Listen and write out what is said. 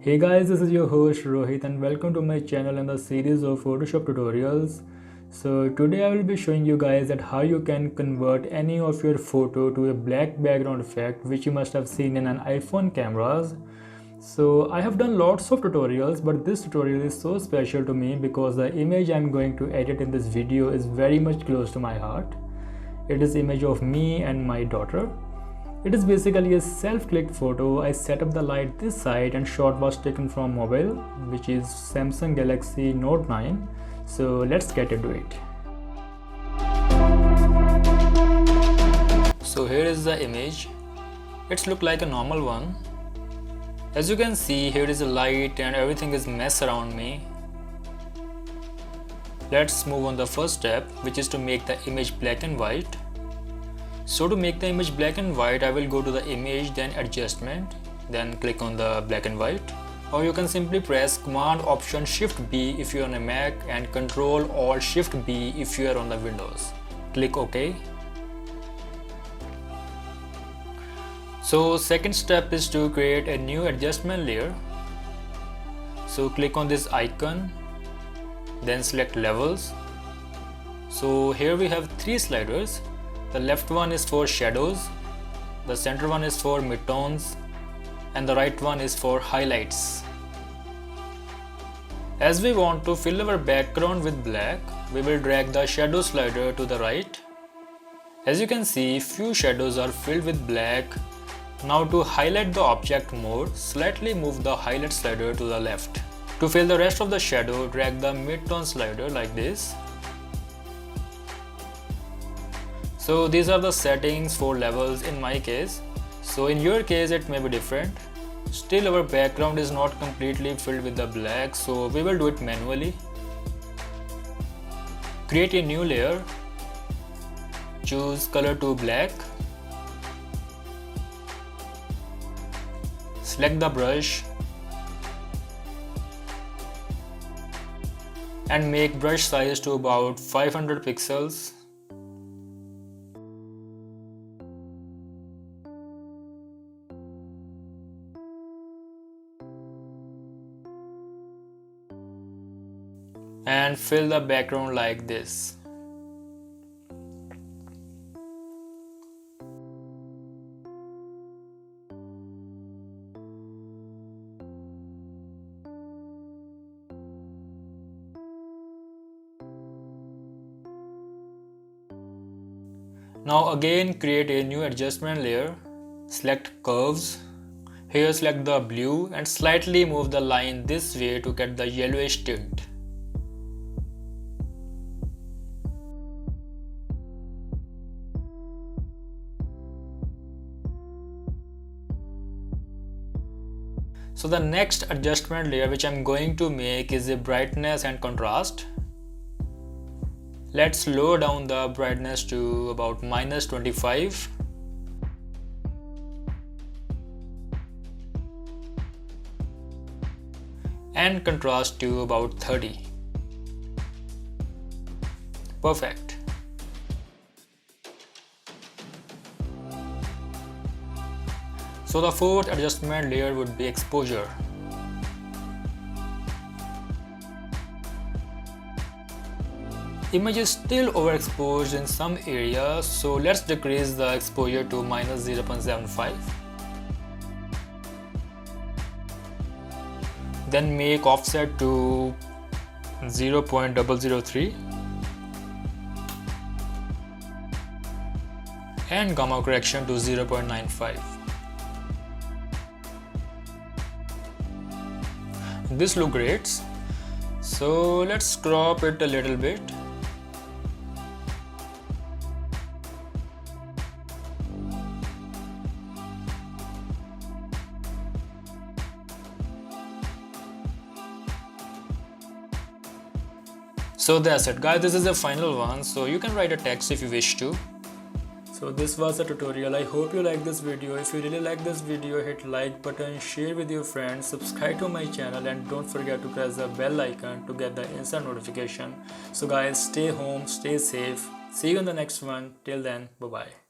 Hey guys, this is your host Rohit and welcome to my channel and the series of Photoshop tutorials. So today I will be showing you guys that how you can convert any of your photo to a black background effect which you must have seen in an iPhone cameras. So I have done lots of tutorials, but this tutorial is so special to me because the image I'm going to edit in this video is very much close to my heart. It is image of me and my daughter. It is basically a self-clicked photo. I set up the light this side and shot was taken from mobile, which is Samsung Galaxy Note 9. So let's get into it. So here is the image. It's look like a normal one. As you can see, here is a light and everything is mess around me. Let's move on the first step, which is to make the image black and white. So to make the image black and white, I will go to the image, then adjustment, then click on the black and white. Or you can simply press Command Option Shift B if you are on a Mac and Control Alt Shift B if you are on the Windows. Click OK. So second step is to create a new adjustment layer. So click on this icon, then select levels. So here we have three sliders. The left one is for shadows, the center one is for midtones, and the right one is for highlights. As we want to fill our background with black, we will drag the shadow slider to the right. As you can see, few shadows are filled with black. Now to highlight the object more, slightly move the highlight slider to the left. To fill the rest of the shadow, drag the midtone slider like this. So these are the settings for levels in my case. So in your case it may be different. Still our background is not completely filled with the black, so we will do it manually. Create a new layer. Choose color to black. Select the brush. And make brush size to about 500 pixels. And fill the background like this. Now again create a new adjustment layer. Select curves. Here select the blue and slightly move the line this way to get the yellowish tint. So the next adjustment layer which I'm going to make is a brightness and contrast. Let's lower down the brightness to about -25. And contrast to about 30. Perfect. So the fourth adjustment layer would be exposure. Image is still overexposed in some areas, so let's decrease the exposure to -0.75. Then make offset to 0.003 and gamma correction to 0.95. This looks great, so let's crop it a little bit. So that's it guys, this is the final one, so you can write a text if you wish to. So this was the tutorial. I hope you like this video. If you really like this video, hit like button, share with your friends, subscribe to my channel and don't forget to press the bell icon to get the instant notification. So guys, stay home, stay safe. See you in the next one. Till then, bye bye.